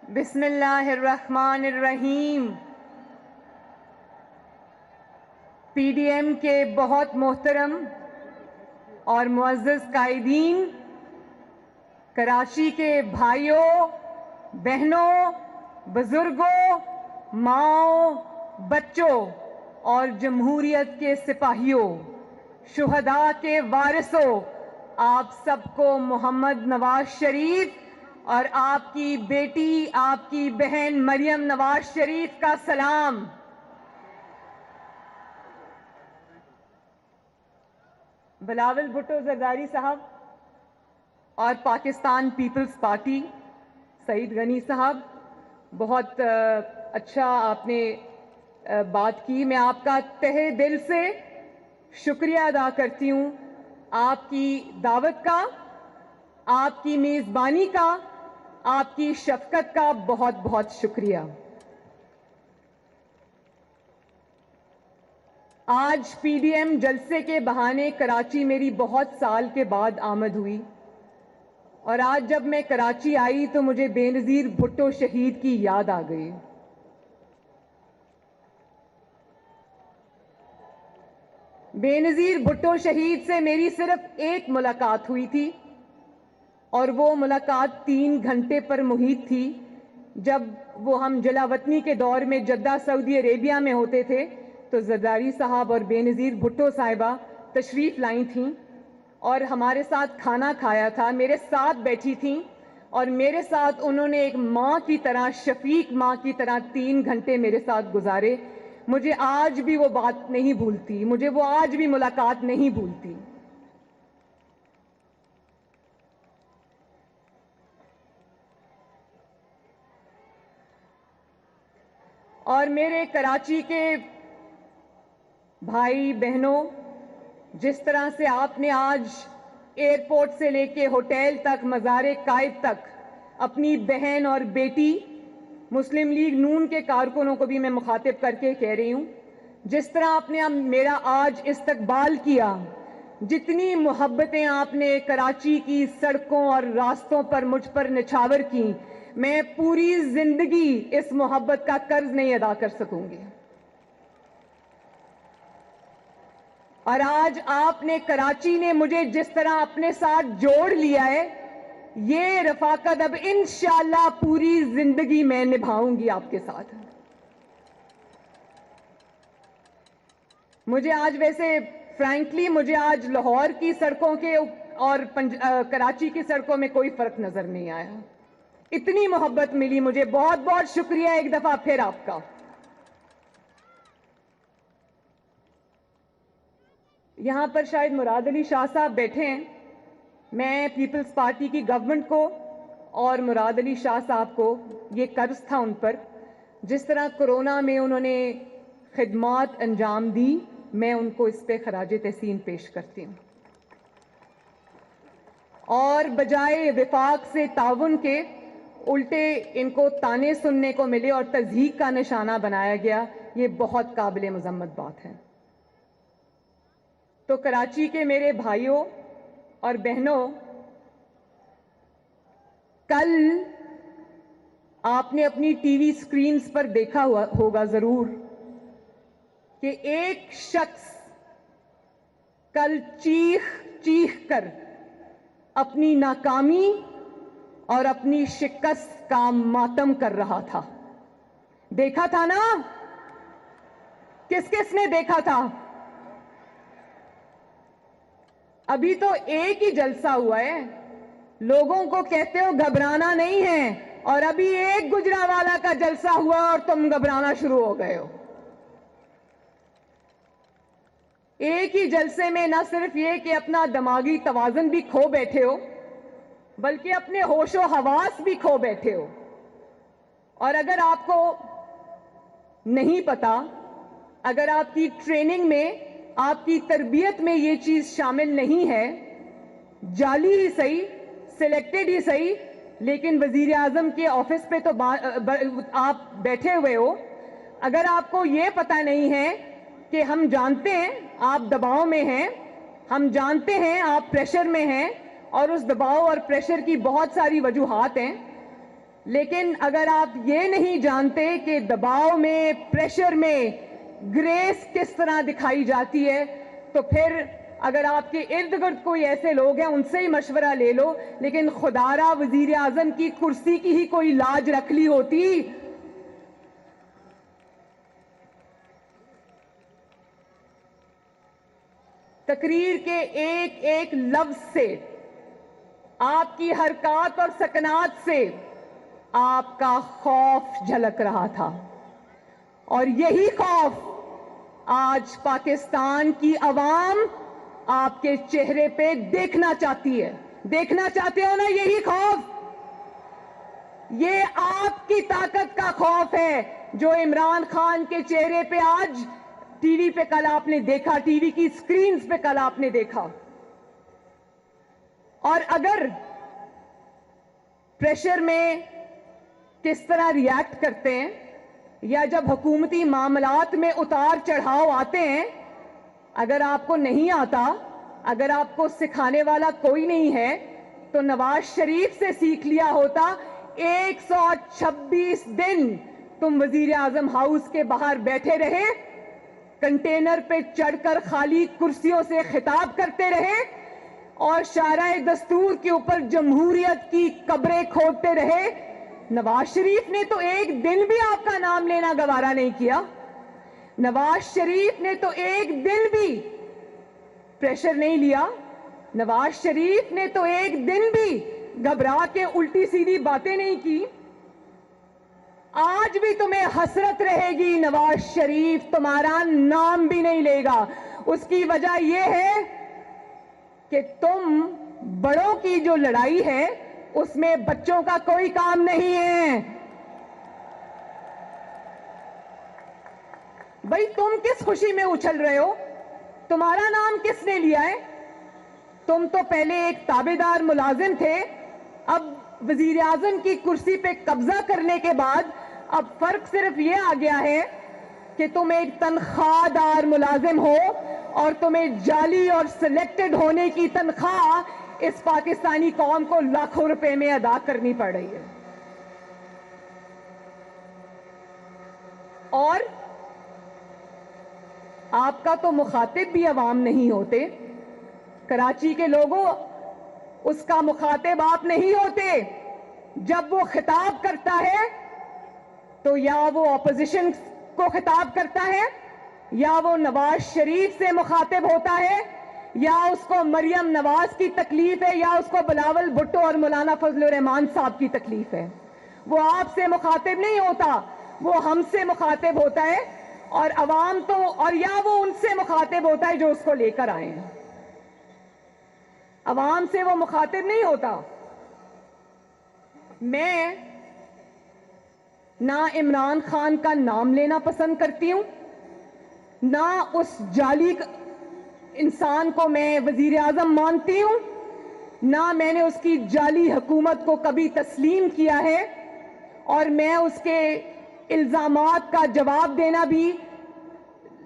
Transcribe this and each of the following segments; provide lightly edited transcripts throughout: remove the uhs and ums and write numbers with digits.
بسم اللہ الرحمن الرحیم۔ پی ڈی ایم کے بہت محترم اور معزز قائدین، کراچی کے بھائیوں، بہنوں، بزرگوں، ماؤں، بچوں اور جمہوریت کے سپاہیوں، شہداء کے وارثوں، آپ سب کو محمد نواز شریف اور آپ کی بیٹی، آپ کی بہن مریم نواز شریف کا سلام۔ بلاول بھٹو زرداری صاحب اور پاکستان پیپلز پارٹی سعید غنی صاحب، بہت اچھا آپ نے بات کی۔ میں آپ کا تہہ دل سے شکریہ ادا کرتی ہوں، آپ کی دعوت کا، آپ کی میزبانی کا، آپ کی شفقت کا بہت بہت شکریہ۔ آج پی ڈی ایم جلسے کے بہانے کراچی میری بہت سال کے بعد آمد ہوئی، اور آج جب میں کراچی آئی تو مجھے بے نظیر بھٹو شہید کی یاد آ گئی۔ بے نظیر بھٹو شہید سے میری صرف ایک ملاقات ہوئی تھی، اور وہ ملاقات 3 گھنٹے پر محیط تھی، جب وہ ہم جلا وطنی کے دور میں جدہ سعودی عربیہ میں ہوتے تھے تو زرداری صاحب اور بے نظیر بھٹو صاحبہ تشریف لائی تھیں اور ہمارے ساتھ کھانا کھایا تھا، میرے ساتھ بیٹھی تھیں، اور میرے ساتھ انہوں نے ایک ماں کی طرح، شفیق ماں کی طرح 3 گھنٹے میرے ساتھ گزارے۔ مجھے آج بھی وہ بات نہیں بھولتی، مجھے وہ آج بھی ملاقات نہیں بھولتی۔ اور میرے کراچی کے بھائی بہنوں، جس طرح سے آپ نے آج ایئرپورٹ سے لے کے ہوٹل تک، مزار قائد تک اپنی بہن اور بیٹی، مسلم لیگ نون کے کارکنوں کو بھی میں مخاطب کر کے کہہ رہی ہوں، جس طرح آپ نے میرا آج استقبال کیا، جتنی محبتیں آپ نے کراچی کی سڑکوں اور راستوں پر مجھ پر نچھاور کی، میں پوری زندگی اس محبت کا قرض نہیں ادا کر سکوں گی۔ اور آج آپ نے، کراچی نے مجھے جس طرح اپنے ساتھ جوڑ لیا ہے، یہ رفاقت اب انشاءاللہ پوری زندگی میں نبھاؤں گی آپ کے ساتھ۔ مجھے آج ویسے فرینکلی مجھے آج لاہور کی سڑکوں کے اور کراچی کی سڑکوں میں کوئی فرق نظر نہیں آیا، اتنی محبت ملی مجھے۔ بہت بہت شکریہ ایک دفعہ پھر آپ کا۔ یہاں پر شاید مراد علی شاہ صاحب بیٹھے ہیں۔ میں پیپلز پارٹی کی گورنمنٹ کو اور مراد علی شاہ صاحب کو یہ قرض تھا ان پر، جس طرح کورونا میں انہوں نے خدمات انجام دی، میں ان کو اس پہ خراج تحسین پیش کرتی ہوں۔ اور بجائے وفاق سے تعاون کے الٹے ان کو تانے سننے کو ملے اور تضحیک کا نشانہ بنایا گیا، یہ بہت قابل مذمت بات ہے۔ تو کراچی کے میرے بھائیوں اور بہنوں، کل آپ نے اپنی ٹی وی سکرینز پر دیکھا ہوگا ضرور کہ ایک شخص کل چیخ چیخ کر اپنی ناکامی اور اپنی شکست کا ماتم کر رہا تھا۔ دیکھا تھا نا؟ کس کس نے دیکھا تھا؟ ابھی تو ایک ہی جلسہ ہوا ہے، لوگوں کو کہتے ہو گھبرانا نہیں ہے، اور ابھی ایک گجرانوالہ کا جلسہ ہوا اور تم گھبرانا شروع ہو گئے ہو۔ ایک ہی جلسے میں نہ صرف یہ کہ اپنا دماغی توازن بھی کھو بیٹھے ہو، بلکہ اپنے ہوش و حواس بھی کھو بیٹھے ہو۔ اور اگر آپ کو نہیں پتا، اگر آپ کی ٹریننگ میں، آپ کی تربیت میں یہ چیز شامل نہیں ہے، جعلی ہی صحیح، سلیکٹڈ ہی صحیح، لیکن وزیر اعظم کے آفس پہ تو آپ بیٹھے ہوئے ہو، اگر آپ کو یہ پتہ نہیں ہے کہ ہم جانتے ہیں آپ دباؤ میں ہیں، ہم جانتے ہیں آپ پریشر میں ہیں، اور اس دباؤ اور پریشر کی بہت ساری وجوہات ہیں، لیکن اگر آپ یہ نہیں جانتے کہ دباؤ میں، پریشر میں گریس کس طرح دکھائی جاتی ہے، تو پھر اگر آپ کے ارد گرد کوئی ایسے لوگ ہیں ان سے ہی مشورہ لے لو. لیکن خدارا وزیر اعظم کی کرسی کی ہی کوئی لاج رکھ لی ہوتی. تقریر کے ایک ایک لفظ سے، آپ کی حرکات اور سکنات سے آپ کا خوف جھلک رہا تھا، اور یہی خوف آج پاکستان کی عوام آپ کے چہرے پہ دیکھنا چاہتی ہے. دیکھنا چاہتے ہو نا یہی خوف؟ یہ آپ کی طاقت کا خوف ہے جو عمران خان کے چہرے پہ آج ٹی وی پہ کل آپ نے دیکھا، ٹی وی کی سکرینز پہ کل آپ نے دیکھا. اور اگر پریشر میں کس طرح ریاکٹ کرتے ہیں، یا جب حکومتی معاملات میں اتار چڑھاؤ آتے ہیں، اگر آپ کو نہیں آتا، اگر آپ کو سکھانے والا کوئی نہیں ہے، تو نواز شریف سے سیکھ لیا ہوتا. 126 دن تم وزیر اعظم ہاؤس کے باہر بیٹھے رہے، کنٹینر پہ چڑھ کر خالی کرسیوں سے خطاب کرتے رہے، اور شارع دستور کے اوپر جمہوریت کی قبریں کھودتے رہے. نواز شریف نے تو ایک دن بھی آپ کا نام لینا گوارا نہیں کیا. نواز شریف نے تو ایک دن بھی پریشر نہیں لیا. نواز شریف نے تو ایک دن بھی گھبرا کے الٹی سیدھی باتیں نہیں کی. آج بھی تمہیں حسرت رہے گی، نواز شریف تمہارا نام بھی نہیں لے گا. اس کی وجہ یہ ہے کہ تم بڑوں کی جو لڑائی ہے اس میں بچوں کا کوئی کام نہیں ہے. بھئی تم کس خوشی میں اچھل رہے ہو؟ تمہارا نام کس نے لیا ہے؟ تم تو پہلے ایک تابعدار ملازم تھے، اب وزیر اعظم کی کرسی پہ قبضہ کرنے کے بعد اب فرق صرف یہ آ گیا ہے کہ تم ایک تنخواہ دار ملازم ہو، اور تمہیں جعلی اور سلیکٹڈ ہونے کی تنخواہ اس پاکستانی قوم کو لاکھوں روپے میں ادا کرنی پڑ رہی ہے. اور آپ کا تو مخاطب بھی عوام نہیں ہوتے. کراچی کے لوگوں، اس کا مخاطب آپ نہیں ہوتے. جب وہ خطاب کرتا ہے تو یا وہ اپوزیشن کو خطاب کرتا ہے، یا وہ نواز شریف سے مخاطب ہوتا ہے، یا اس کو مریم نواز کی تکلیف ہے، یا اس کو بلاول بھٹو اور مولانا فضل الرحمان صاحب کی تکلیف ہے. وہ آپ سے مخاطب نہیں ہوتا، وہ ہم سے مخاطب ہوتا ہے. اور عوام تو، اور یا وہ ان سے مخاطب ہوتا ہے جو اس کو لے کر آئے ہیں. عوام سے وہ مخاطب نہیں ہوتا. میں نہ عمران خان کا نام لینا پسند کرتی ہوں، نہ اس جعلی انسان کو میں وزیر اعظم مانتی ہوں، نہ میں نے اس کی جعلی حکومت کو کبھی تسلیم کیا ہے، اور میں اس کے الزامات کا جواب دینا بھی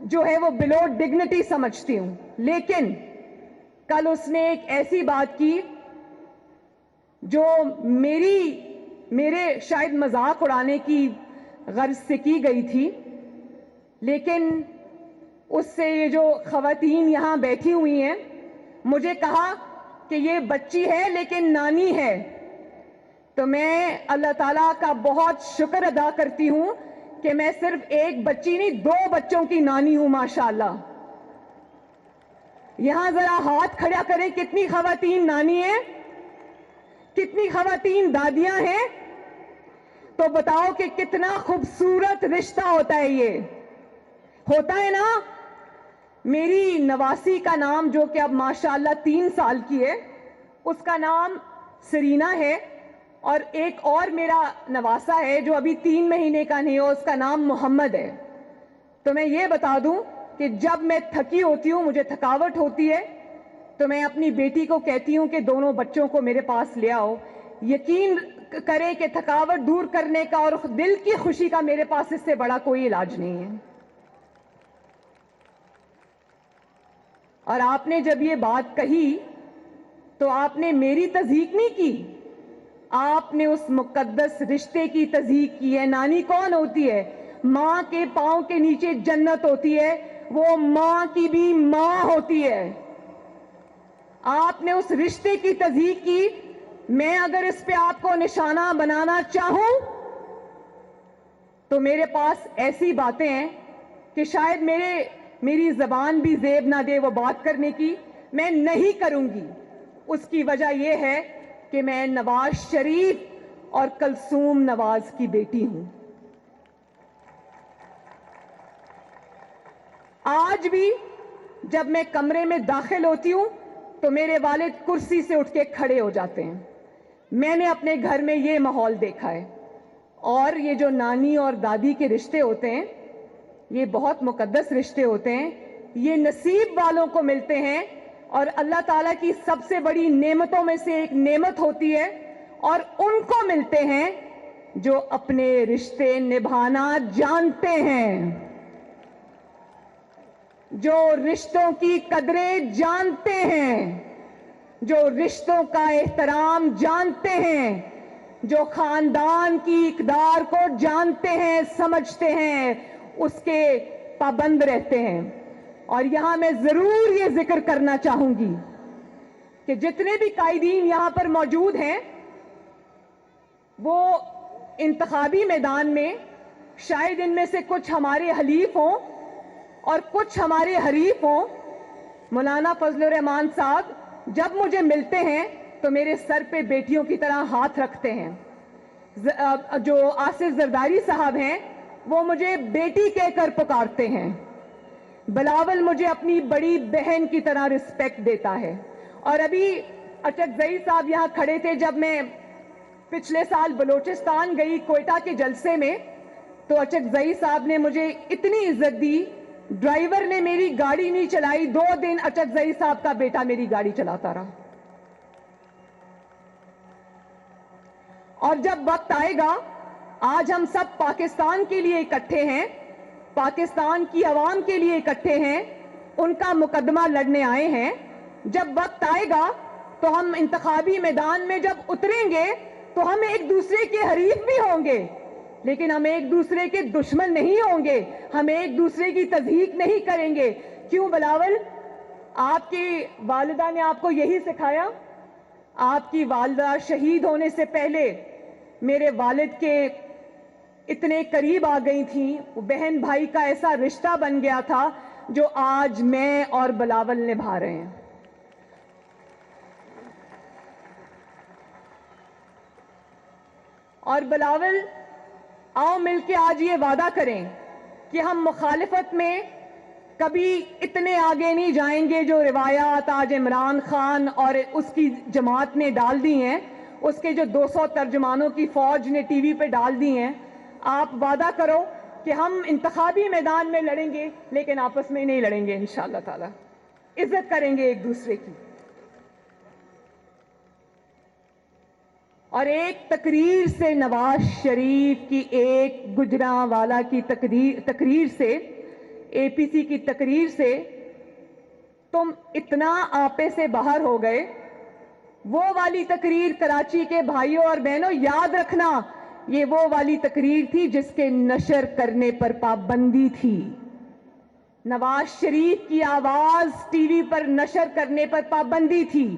جو ہے وہ بلو ڈگنیٹی سمجھتی ہوں. لیکن کل اس نے ایک ایسی بات کی جو میرے شاید مذاق اڑانے کی غرض سے کی گئی تھی، لیکن اس سے یہ جو خواتین یہاں بیٹھی ہوئی ہیں، مجھے کہا کہ یہ بچی ہے لیکن نانی ہے. تو میں اللہ تعالیٰ کا بہت شکر ادا کرتی ہوں کہ میں صرف ایک بچی نہیں، 2 بچوں کی نانی ہوں ماشاءاللہ. یہاں ذرا ہاتھ کھڑا کریں، کتنی خواتین نانی ہیں، کتنی خواتین دادیاں ہیں؟ تو بتاؤ کہ کتنا خوبصورت رشتہ ہوتا ہے. یہ ہوتا ہے نا. میری نواسی کا نام جو کہ اب ماشاءاللہ 3 سال کی ہے، اس کا نام سرینا ہے، اور ایک اور میرا نواسا ہے جو ابھی 3 مہینے کا نہیں ہو، اس کا نام محمد ہے. تو میں یہ بتا دوں کہ جب میں تھکی ہوتی ہوں، مجھے تھکاوٹ ہوتی ہے، تو میں اپنی بیٹی کو کہتی ہوں کہ دونوں بچوں کو میرے پاس لے آؤ. یقین کریں کہ تھکاوٹ دور کرنے کا اور دل کی خوشی کا میرے پاس اس سے بڑا کوئی علاج نہیں ہے. اور آپ نے جب یہ بات کہی تو آپ نے میری تصدیق نہیں کی، آپ نے اس مقدس رشتے کی تضحیق کی ہے. نانی کون ہوتی ہے؟ ماں کے پاؤں کے نیچے جنت ہوتی ہے, وہ ماں کی بھی ماں ہوتی ہے. آپ نے اس رشتے کی تضحیق کی. میں اگر اس پہ آپ کو نشانہ بنانا چاہوں تو میرے پاس ایسی باتیں ہیں کہ شاید میری زبان بھی زیب نہ دے وہ بات کرنے کی. میں نہیں کروں گی. اس کی وجہ یہ ہے کہ میں نواز شریف اور کلثوم نواز کی بیٹی ہوں. آج بھی جب میں کمرے میں داخل ہوتی ہوں تو میرے والد کرسی سے اٹھ کے کھڑے ہو جاتے ہیں. میں نے اپنے گھر میں یہ ماحول دیکھا ہے. اور یہ جو نانی اور دادی کے رشتے ہوتے ہیں یہ بہت مقدس رشتے ہوتے ہیں. یہ نصیب والوں کو ملتے ہیں اور اللہ تعالیٰ کی سب سے بڑی نعمتوں میں سے ایک نعمت ہوتی ہے, اور ان کو ملتے ہیں جو اپنے رشتے نبھانا جانتے ہیں, جو رشتوں کی قدریں جانتے ہیں, جو رشتوں کا احترام جانتے ہیں, جو خاندان کی اقدار کو جانتے ہیں, سمجھتے ہیں, اس کے پابند رہتے ہیں. اور یہاں میں ضرور یہ ذکر کرنا چاہوں گی کہ جتنے بھی قائدین یہاں پر موجود ہیں وہ انتخابی میدان میں شاید ان میں سے کچھ ہمارے حلیف ہوں اور کچھ ہمارے حریف ہوں. مولانا فضل الرحمان صاحب جب مجھے ملتے ہیں تو میرے سر پہ بیٹیوں کی طرح ہاتھ رکھتے ہیں. جو آصف زرداری صاحب ہیں وہ مجھے بیٹی کہہ کر پکارتے ہیں. بلاول مجھے اپنی بڑی بہن کی طرح رسپیکٹ دیتا ہے. اور ابھی اچکزئی صاحب یہاں کھڑے تھے جب میں پچھلے سال بلوچستان گئی کوئٹہ کے جلسے میں, تو اچکزئی صاحب نے مجھے اتنی عزت دی. ڈرائیور نے میری گاڑی نہیں چلائی, 2 دن اچکزئی صاحب کا بیٹا میری گاڑی چلاتا رہا. اور جب وقت آئے گا, آج ہم سب پاکستان کے لیے اکٹھے ہیں, پاکستان کی عوام کے لیے اکٹھے ہیں, ان کا مقدمہ لڑنے آئے ہیں. جب وقت آئے گا تو ہم انتخابی میدان میں جب اتریں گے تو ہم ایک دوسرے کے حریف بھی ہوں گے, لیکن ہم ایک دوسرے کے دشمن نہیں ہوں گے. ہم ایک دوسرے کی تضحیق نہیں کریں گے. کیوں بلاول؟ آپ کی والدہ نے آپ کو یہی سکھایا. آپ کی والدہ شہید ہونے سے پہلے میرے والد کے اتنے قریب آ گئی تھیں, بہن بھائی کا ایسا رشتہ بن گیا تھا جو آج میں اور بلاول نبھا رہے ہیں. اور بلاول, آؤ مل کے آج یہ وعدہ کریں کہ ہم مخالفت میں کبھی اتنے آگے نہیں جائیں گے جو روایات آج عمران خان اور اس کی جماعت نے ڈال دی ہیں, اس کے جو 200 ترجمانوں کی فوج نے ٹی وی پہ ڈال دی ہیں. آپ وعدہ کرو کہ ہم انتخابی میدان میں لڑیں گے لیکن آپس میں نہیں لڑیں گے انشاءاللہ تعالی. عزت کریں گے ایک دوسرے کی. اور ایک تقریر سے, نواز شریف کی ایک گجرانوالہ کی تقریر سے, اے پی سی کی تقریر سے تم اتنا آپے سے باہر ہو گئے. وہ والی تقریر کراچی کے بھائیوں اور بہنوں یاد رکھنا, یہ وہ والی تقریر تھی جس کے نشر کرنے پر پابندی تھی. نواز شریف کی آواز ٹی وی پر نشر کرنے پر پابندی تھی.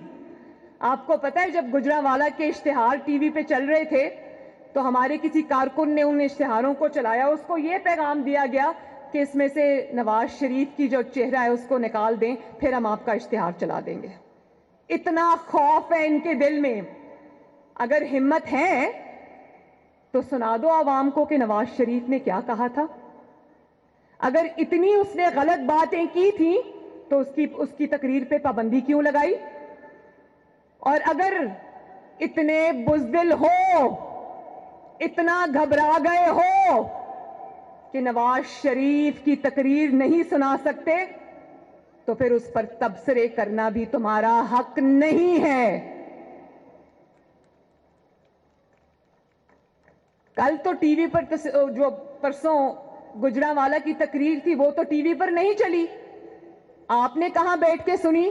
آپ کو پتہ ہے جب گجرانوالہ کے اشتہار ٹی وی پہ چل رہے تھے تو ہمارے کسی کارکن نے ان اشتہاروں کو چلایا, اس کو یہ پیغام دیا گیا کہ اس میں سے نواز شریف کی جو چہرہ ہے اس کو نکال دیں, پھر ہم آپ کا اشتہار چلا دیں گے. اتنا خوف ہے ان کے دل میں. اگر ہمت ہے تو سنا دو عوام کو کہ نواز شریف نے کیا کہا تھا. اگر اتنی اس نے غلط باتیں کی تھیں تو اس کی تقریر پہ پابندی کیوں لگائی. اور اگر اتنے بزدل ہو, اتنا گھبرا گئے ہو کہ نواز شریف کی تقریر نہیں سنا سکتے تو پھر اس پر تبصرے کرنا بھی تمہارا حق نہیں ہے. کل تو ٹی وی پر جو پرسوں گجرانوالہ کی تقریر تھی وہ تو ٹی وی پر نہیں چلی. آپ نے کہاں بیٹھ کے سنی؟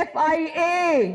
FIA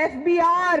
FBR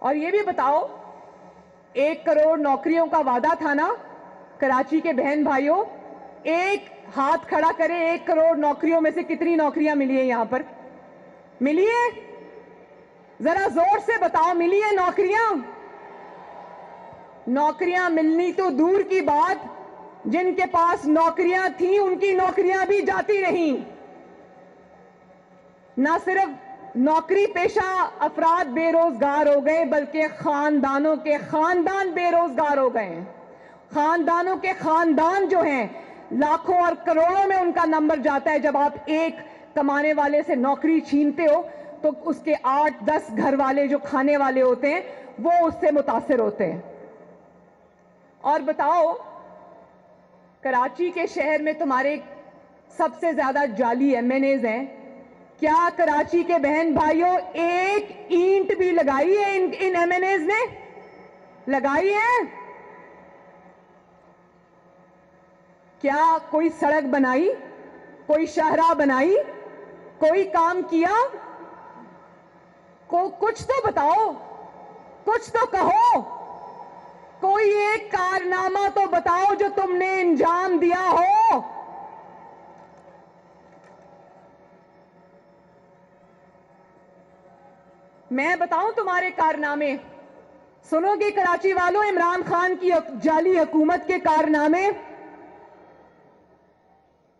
اور یہ بھی بتاؤ 1 کروڑ نوکریوں کا وعدہ تھا نا کراچی کے بہن بھائیوں, ایک ہاتھ کھڑا کرے 1 کروڑ نوکریوں میں سے کتنی نوکریاں ملی ہیں یہاں پر؟ ملی ہے؟ ذرا زور سے بتاؤ, ملی ہے نوکریاں؟ نوکریاں ملنی تو دور کی بات, جن کے پاس نوکریاں تھیں ان کی نوکریاں بھی جاتی رہیں. نہ صرف نوکری پیشہ افراد بے روزگار ہو گئے بلکہ خاندانوں کے خاندان بے روزگار ہو گئے ہیں. خاندانوں کے خاندان جو ہیں لاکھوں اور کروڑوں میں ان کا نمبر جاتا ہے. جب آپ ایک کمانے والے سے نوکری چھینتے ہو تو اس کے 8-10 گھر والے جو کھانے والے ہوتے ہیں وہ اس سے متاثر ہوتے ہیں. اور بتاؤ, کراچی کے شہر میں تمہارے سب سے زیادہ جعلی MNAs ہیں. کیا کراچی کے بہن بھائیوں ایک اینٹ بھی لگائی ہے ان MNAs نے؟ لگائی ہے؟ کیا کوئی سڑک بنائی, کوئی شاہراہ بنائی, کوئی کام کیا؟ کچھ تو بتاؤ, کچھ تو کہو, کوئی ایک کارنامہ تو بتاؤ جو تم نے انجام دیا ہو. میں بتاؤں تمہارے کارنامے, سنو گے کراچی والوں عمران خان کی جعلی حکومت کے کارنامے؟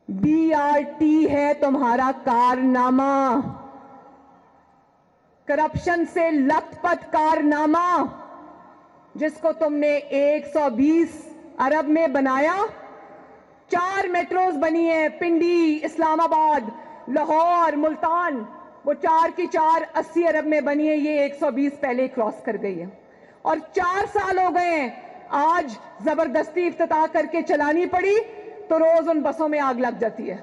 BRT ہے تمہارا کارنامہ, کرپشن سے لت پت کارنامہ, جس کو تم نے 120 ارب میں بنایا. 4 میٹروز بنی ہیں, پنڈی, اسلام آباد, لاہور, ملتان, وہ 4 کی 4 80 ارب میں بنی ہے. یہ 120 پہلے کراس کر گئی ہے. اور 4 سال ہو گئے ہیں, آج زبردستی افتتاح کر کے چلانی پڑی تو روز ان بسوں میں آگ لگ جاتی ہے.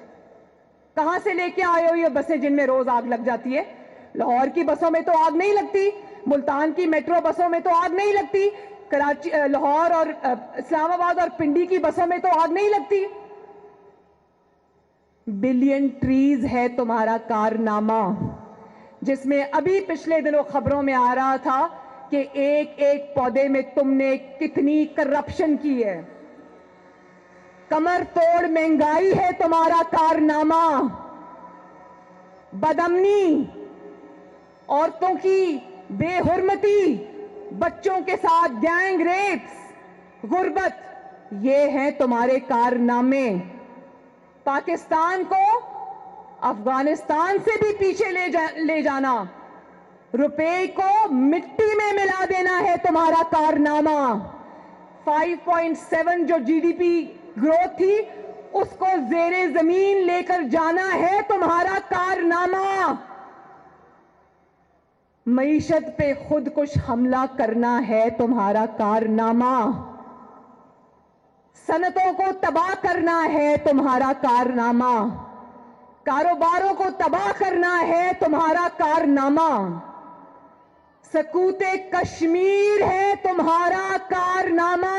کہاں سے لے کے آئے ہو یہ بسیں جن میں روز آگ لگ جاتی ہے؟ لاہور کی بسوں میں تو آگ نہیں لگتی, ملتان کی میٹرو بسوں میں تو آگ نہیں لگتی, کراچی, لاہور اور اسلام آباد اور پنڈی کی بسوں میں تو آگ نہیں لگتی. بلین ٹریز ہے تمہارا کارنامہ, جس میں ابھی پچھلے دنوں خبروں میں آ رہا تھا کہ ایک ایک پودے میں تم نے کتنی کرپشن کی ہے. کمر توڑ مہنگائی ہے تمہارا کارنامہ, بدامنی, عورتوں کی بے حرمتی, بچوں کے ساتھ گینگ ریپس, غربت, یہ ہیں تمہارے کارنامے. پاکستان کو افغانستان سے بھی پیچھے لے جانا, روپے کو مٹی میں ملا دینا ہے تمہارا کارنامہ. 5.7 جو GDP گروتھ تھی اس کو زیر زمین لے کر جانا ہے تمہارا کارنامہ. معیشت پہ خود کش حملہ کرنا ہے تمہارا کارنامہ. صنعتوں کو تباہ کرنا ہے تمہارا کارنامہ. کاروباروں کو تباہ کرنا ہے تمہارا کارنامہ. سکوت کشمیر ہے تمہارا کارنامہ.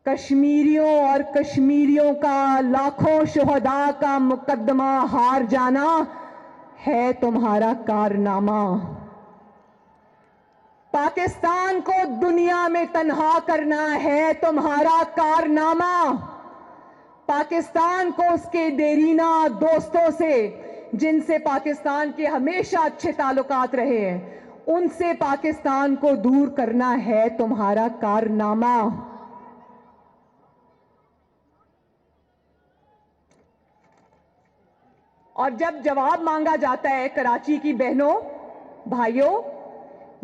کشمیریوں اور کشمیریوں کا لاکھوں شہداء کا مقدمہ ہار جانا ہے تمہارا کارنامہ. پاکستان کو دنیا میں تنہا کرنا ہے تمہارا کارنامہ. پاکستان کو اس کے دیرینہ دوستوں سے, جن سے پاکستان کے ہمیشہ اچھے تعلقات رہے ہیں, ان سے پاکستان کو دور کرنا ہے تمہارا کارنامہ. اور جب جواب مانگا جاتا ہے کراچی کی بہنوں بھائیوں,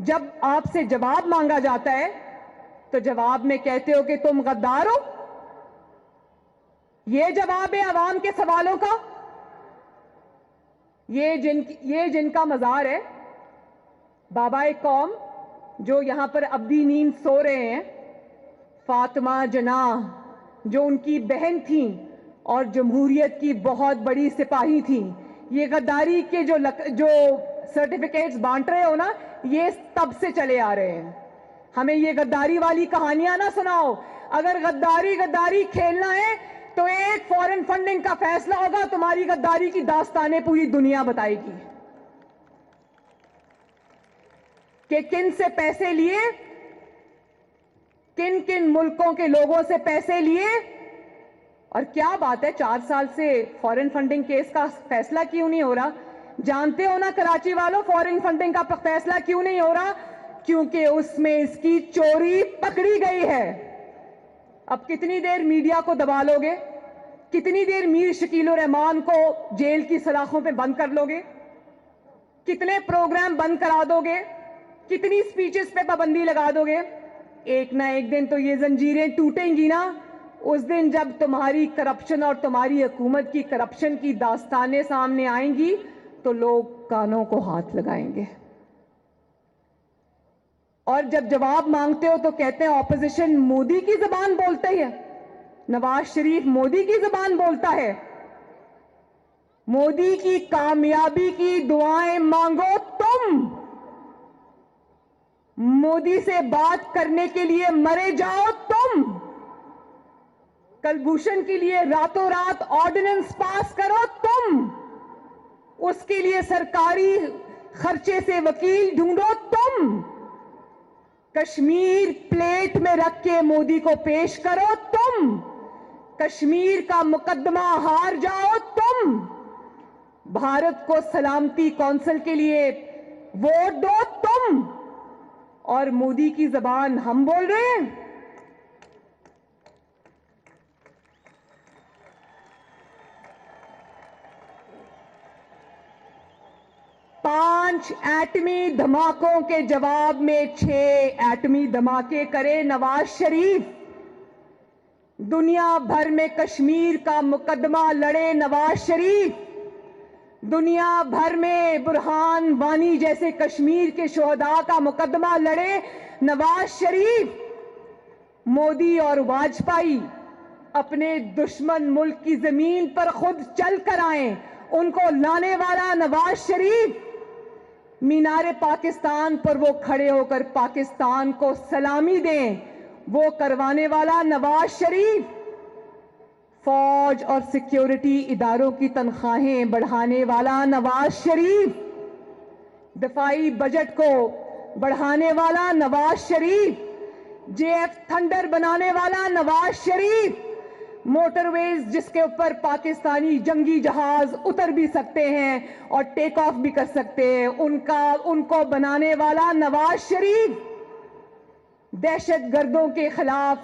جب آپ سے جواب مانگا جاتا ہے تو جواب میں کہتے ہو کہ تم غدار ہو. یہ جواب ہے عوام کے سوالوں کا. یہ جن کا مزار ہے, بابا قوم جو یہاں پر ابدی نیند سو رہے ہیں, فاطمہ جناح جو ان کی بہن تھیں اور جمہوریت کی بہت بڑی سپاہی تھیں, یہ غداری کے جو سرٹیفکیٹس بانٹ رہے ہو نا, یہ تب سے چلے آ رہے ہیں. ہمیں یہ غداری والی کہانیاں نہ سناؤ. اگر غداری کھیلنا ہے تو ایک فورن فنڈنگ کا فیصلہ ہوگا, تمہاری غداری کی داستانیں پوری دنیا بتائے گی کہ کن سے پیسے لیے, کن کن ملکوں کے لوگوں سے پیسے لیے. اور کیا بات ہے, 4 سال سے فورن فنڈنگ کیس کا فیصلہ کیوں نہیں ہو رہا؟ جانتے ہو نا کراچی والوں, فورن فنڈنگ کا فیصلہ کیوں نہیں ہو رہا؟ کیونکہ اس میں اس کی چوری پکڑی گئی ہے. اب کتنی دیر میڈیا کو دبا لو گے؟ کتنی دیر میر شکیل الرحمان کو جیل کی سلاخوں پہ بند کر لو گے؟ کتنے پروگرام بند کرا دو گے؟ کتنی سپیچز پہ پابندی لگا دو گے؟ ایک نہ ایک دن تو یہ زنجیریں ٹوٹیں گی نا. اس دن جب تمہاری کرپشن اور تمہاری حکومت کی کرپشن کی داستانیں سامنے آئیں گی تو لوگ کانوں کو ہاتھ لگائیں گے. اور جب جواب مانگتے ہو تو کہتے ہیں اپوزیشن مودی کی زبان بولتا ہے, نواز شریف مودی کی زبان بولتا ہے. مودی کی کامیابی کی دعائیں مانگو تم, مودی سے بات کرنے کے لیے مرے جاؤ تم, کلبھوشن کے لیے راتوں رات آرڈیننس پاس کرو تم, اس کے لیے سرکاری خرچے سے وکیل ڈھونڈو تم, کشمیر پلیٹ میں رکھ کے مودی کو پیش کرو تم, کشمیر کا مقدمہ ہار جاؤ تم, بھارت کو سلامتی کونسل کے لیے ووٹ دو تم, اور مودی کی زبان ہم بول رہے ہیں. پانچ ایٹمی دھماکوں کے جواب میں 6 ایٹمی دھماکے کرے نواز شریف. دنیا بھر میں کشمیر کا مقدمہ لڑے نواز شریف. دنیا بھر میں برہان وانی جیسے کشمیر کے شہداء کا مقدمہ لڑے نواز شریف. مودی اور واجپئی اپنے دشمن ملک کی زمین پر خود چل کر آئیں, ان کو لانے والا نواز شریف. مینار پاکستان پر وہ کھڑے ہو کر پاکستان کو سلامی دیں, وہ کروانے والا نواز شریف. فوج اور سیکیورٹی اداروں کی تنخواہیں بڑھانے والا نواز شریف. دفاعی بجٹ کو بڑھانے والا Nawaz Sharif. J F thunder بنانے والا نواز شریف. موٹر ویز جس کے اوپر پاکستانی جنگی جہاز اتر بھی سکتے ہیں اور ٹیک آف بھی کر سکتے ہیں, ان کو بنانے والا نواز شریف. دہشت گردوں کے خلاف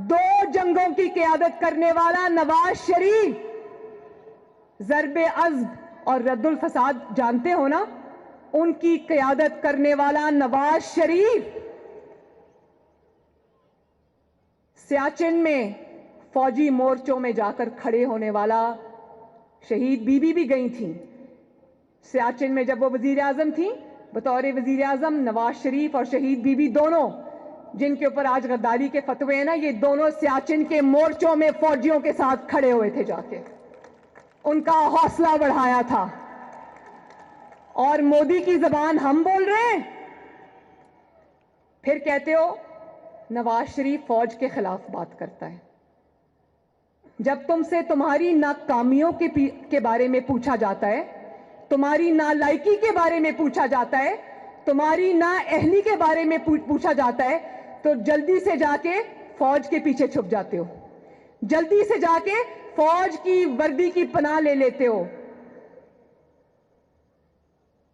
2 جنگوں کی قیادت کرنے والا نواز شریف. ضرب عضب اور رد الفساد جانتے ہو نا, ان کی قیادت کرنے والا نواز شریف. سیاچن میں فوجی مورچوں میں جا کر کھڑے ہونے والا, شہید بی بی بھی گئی تھیں سیاچن میں جب وہ وزیر اعظم تھیں. بطور وزیر اعظم نواز شریف اور شہید بی بی دونوں, جن کے اوپر آج غداری کے فتوے ہیں نا, یہ دونوں سیاچن کے مورچوں میں فوجیوں کے ساتھ کھڑے ہوئے تھے, جا کے ان کا حوصلہ بڑھایا تھا. اور مودی کی زبان ہم بول رہے ہیں. پھر کہتے ہو نواز شریف فوج کے خلاف بات کرتا ہے. جب تم سے تمہاری ناکامیوں کے بارے میں پوچھا جاتا ہے, تمہاری نالائکی کے بارے میں پوچھا جاتا ہے, تمہاری نااہلی کے بارے میں پوچھا جاتا ہے, تو جلدی سے جا کے فوج کے پیچھے چھپ جاتے ہو, جلدی سے جا کے فوج کی وردی کی پناہ لے لیتے ہو.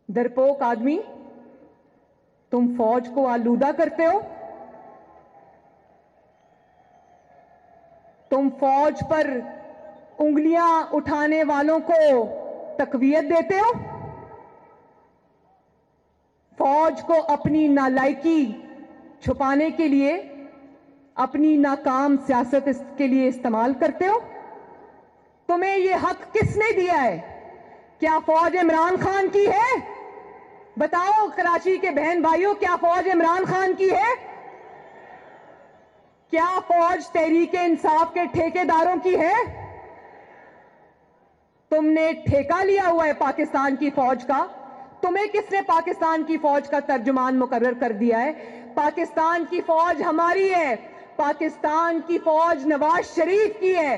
ڈرپوک آدمی, تم فوج کو آلودہ کرتے ہو, تم فوج پر انگلیاں اٹھانے والوں کو تقویت دیتے ہو, فوج کو اپنی نالائکی چھپانے کے لیے, اپنی ناکام سیاست کے لیے استعمال کرتے ہو. تمہیں یہ حق کس نے دیا ہے؟ کیا فوج عمران خان کی ہے؟ بتاؤ کراچی کے بہن بھائیوں, کیا فوج عمران خان کی ہے؟ کیا فوج تحریک انصاف کے ٹھیکیداروں کی ہے؟ تم نے ٹھیکہ لیا ہوا ہے پاکستان کی فوج کا. تمہیں کس نے پاکستان کی فوج کا ترجمان مقرر کر دیا ہے؟ پاکستان کی فوج ہماری ہے, پاکستان کی فوج نواز شریف کی ہے,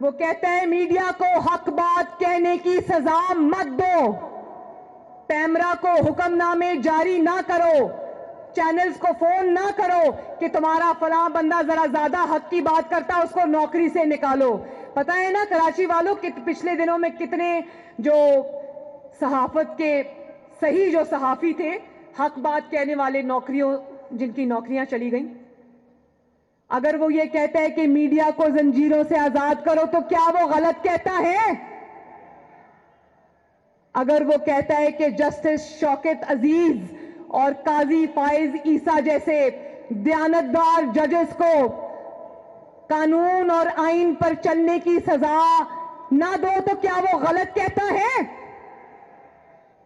وہ کہتا ہے میڈیا کو حق بات کہنے کی سزا مت دو، پیمرا کو حکم نامے جاری نہ کرو، چینلز کو فون نہ کرو کہ تمہارا فلاں بندہ ذرا زیادہ حق کی بات کرتا اس کو نوکری سے نکالو۔ پتہ ہے نا کراچی والوں پچھلے دنوں میں کتنے جو صحافت کے صحیح جو صحافی تھے، حق بات کہنے والے جن کی نوکریاں چلی گئیں۔ اگر وہ یہ کہتا ہے کہ میڈیا کو زنجیروں سے آزاد کرو تو کیا وہ غلط کہتا ہے؟ اگر وہ کہتا ہے کہ جسٹس شوکت عزیز اور قاضی فائز عیسیٰ جیسے دیانتدار ججز کو قانون اور آئین پر چلنے کی سزا نہ دو تو کیا وہ غلط کہتا ہے؟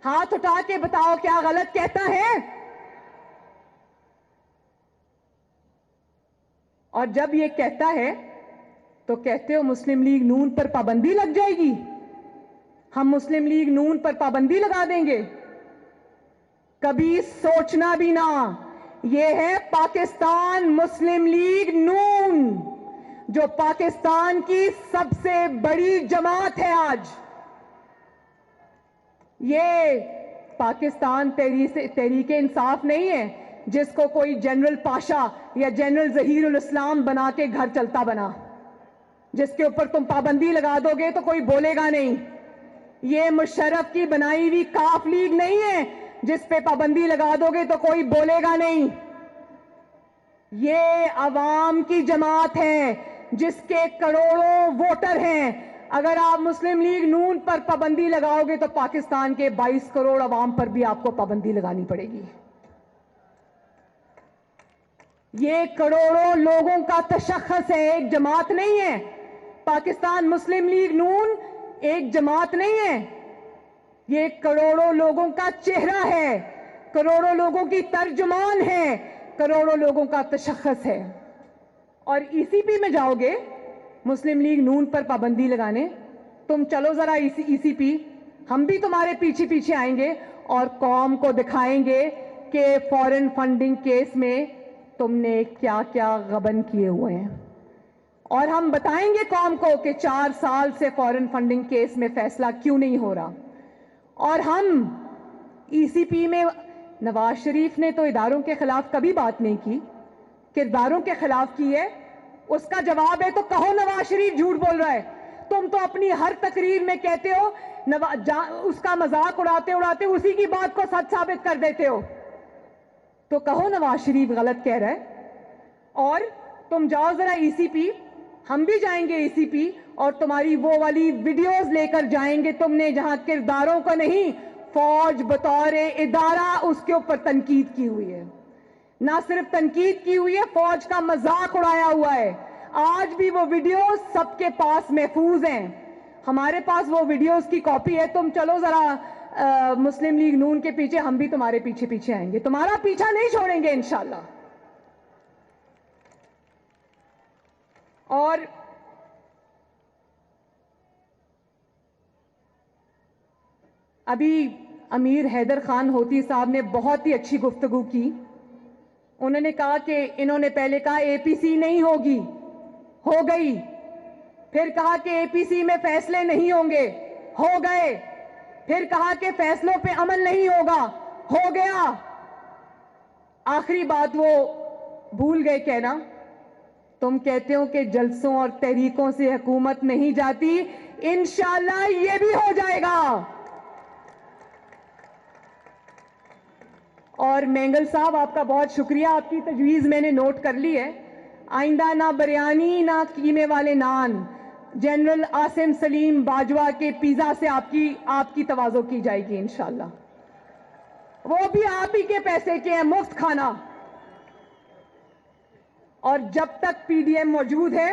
ہاتھ اٹھا کے بتاؤ کیا غلط کہتا ہے؟ اور جب یہ کہتا ہے تو کہتے ہو مسلم لیگ نون پر پابندی لگ جائے گی، ہم مسلم لیگ نون پر پابندی لگا دیں گے۔ کبھی سوچنا بھی نہ، یہ ہے پاکستان مسلم لیگ نون جو پاکستان کی سب سے بڑی جماعت ہے آج۔ یہ پاکستان تحریک انصاف نہیں ہے جس کو کوئی جنرل پاشا یا جنرل ظہیر الاسلام بنا کے گھر چلتا بنا، جس کے اوپر تم پابندی لگا دو گے تو کوئی بولے گا نہیں۔ یہ مشرف کی بنائی ہوئی کاف لیگ نہیں ہے جس پہ پابندی لگا دو گے تو کوئی بولے گا نہیں۔ یہ عوام کی جماعت ہے جس کے کروڑوں ووٹر ہیں۔ اگر آپ مسلم لیگ نون پر پابندی لگاؤ گے تو پاکستان کے 22 کروڑ عوام پر بھی آپ کو پابندی لگانی پڑے گی۔ یہ کروڑوں لوگوں کا تشخص ہے، ایک جماعت نہیں ہے۔ پاکستان مسلم لیگ نون ایک جماعت نہیں ہے، یہ کروڑوں لوگوں کا چہرہ ہے، کروڑوں لوگوں کی ترجمان ہے، کروڑوں لوگوں کا تشخص ہے۔ اور ای سی پی میں جاؤ گے مسلم لیگ نون پر پابندی لگانے، تم چلو ذرا ای سی پی، ہم بھی تمہارے پیچھے پیچھے آئیں گے اور قوم کو دکھائیں گے کہ فارن فنڈنگ کیس میں تم نے کیا کیا غبن کیے ہوئے ہیں، اور ہم بتائیں گے قوم کو کہ 4 سال سے فارن فنڈنگ کیس میں فیصلہ کیوں نہیں ہو رہا۔ اور ہم ای سی پی میں نواز شریف نے تو اداروں کے خلاف کبھی بات نہیں کی، کرداروں کے خلاف کی ہے۔ اس کا جواب ہے تو کہو نواز شریف جھوٹ بول رہا ہے۔ تم تو اپنی ہر تقریر میں کہتے ہو اس کا مذاق اڑاتے اڑاتے اسی کی بات کو سچ ثابت کر دیتے ہو، تو کہو نواز شریف غلط کہہ رہا ہے۔ اور تم جاؤ ذرا ای سی پی، ہم بھی جائیں گے ای سی پی اور تمہاری وہ والی ویڈیوز لے کر جائیں گے تم نے جہاں کرداروں کو نہیں، فوج بطور ادارہ اس کے اوپر تنقید کی ہوئی ہے۔ نہ صرف تنقید کی ہوئی ہے، فوج کا مذاق اڑایا ہوا ہے۔ آج بھی وہ ویڈیوز سب کے پاس محفوظ ہیں، ہمارے پاس وہ ویڈیوز کی کاپی ہے۔ تم چلو ذرا مسلم لیگ نون کے پیچھے، ہم بھی تمہارے پیچھے پیچھے آئیں گے، تمہارا پیچھا نہیں چھوڑیں گے انشاءاللہ۔ اور ابھی امیر حیدر خان ہوتی صاحب نے بہت ہی اچھی گفتگو کی۔ انہوں نے کہا کہ انہوں نے پہلے کہا اے پی سی نہیں ہوگی، ہو گئی، پھر کہا کہ اے پی سی میں فیصلے نہیں ہوں گے، ہو گئے، پھر کہا کہ فیصلوں پہ عمل نہیں ہوگا، ہو گیا، آخری بات وہ بھول گئے کہنا۔ تم کہتے ہو کہ جلسوں اور تحریکوں سے حکومت نہیں جاتی، انشاءاللہ یہ بھی ہو جائے گا۔ اور مینگل صاحب آپ کا بہت شکریہ، آپ کی تجویز میں نے نوٹ کر لی ہے۔ آئندہ نہ بریانی نہ قیمے والے نان، جنرل عاصم سلیم باجوہ کے پیزا سے آپ کی تواضع کی جائے گی انشاءاللہ، وہ بھی آپ ہی کے پیسے کے ہیں، مفت کھانا۔ اور جب تک پی ڈی ایم موجود ہے،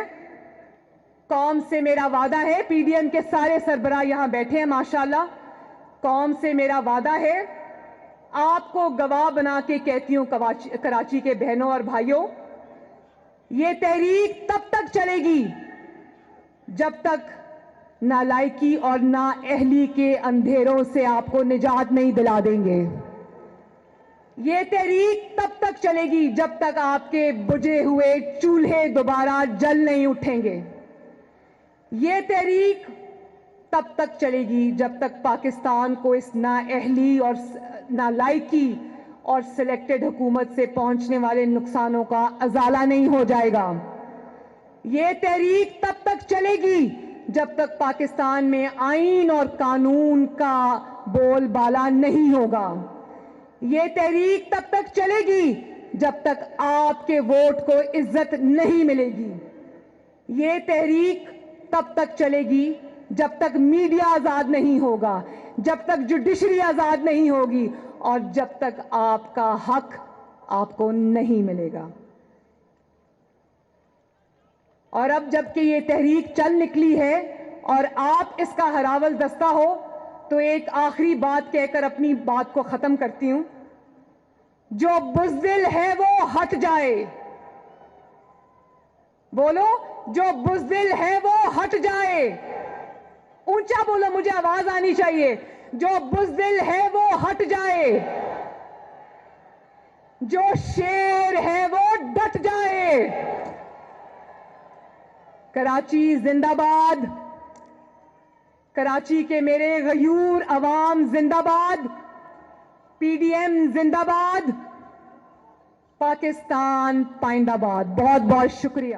قوم سے میرا وعدہ ہے، پی ڈی ایم کے سارے سربراہ یہاں بیٹھے ہیں ماشاءاللہ، قوم سے میرا وعدہ ہے، آپ کو گواہ بنا کے کہتی ہوں کراچی کے بہنوں اور بھائیوں، یہ تحریک تب تک چلے گی جب تک نالائکی اور نااہلی کے اندھیروں سے آپ کو نجات نہیں دلا دیں گے۔ یہ تحریک تب تک چلے گی جب تک آپ کے بجھے ہوئے چولہے دوبارہ جل نہیں اٹھیں گے۔ یہ تحریک تب تک چلے گی جب تک پاکستان کو اس نااہلی اور نالائکی اور سلیکٹڈ حکومت سے پہنچنے والے نقصانوں کا ازالہ نہیں ہو جائے گا. یہ تحریک تب تک چلے گی جب تک پاکستان میں آئین اور قانون کا بول بالا نہیں ہوگا. یہ تحریک تب تک چلے گی جب تک آپ کے ووٹ کو عزت نہیں ملے گی. یہ تحریک تب تک چلے گی جب تک میڈیا آزاد نہیں ہوگا, جب تک جوڈیشری آزاد نہیں ہوگی اور جب تک آپ کا حق آپ کو نہیں ملے گا. اور اب جب کہ یہ تحریک چل نکلی ہے اور آپ اس کا ہراول دستہ ہو, تو ایک آخری بات کہہ کر اپنی بات کو ختم کرتی ہوں. جو بزدل ہے وہ ہٹ جائے. بولو, جو بزدل ہے وہ ہٹ جائے. اونچا بولو, مجھے آواز آنی چاہیے. جو بزدل ہے وہ ہٹ جائے. جو شیر ہے وہ ڈٹ جائے. کراچی زندہ باد. کراچی کے میرے غیور عوام زندہ باد. پی ڈی ایم زندہ باد. پاکستان پائندہ باد. بہت بہت شکریہ.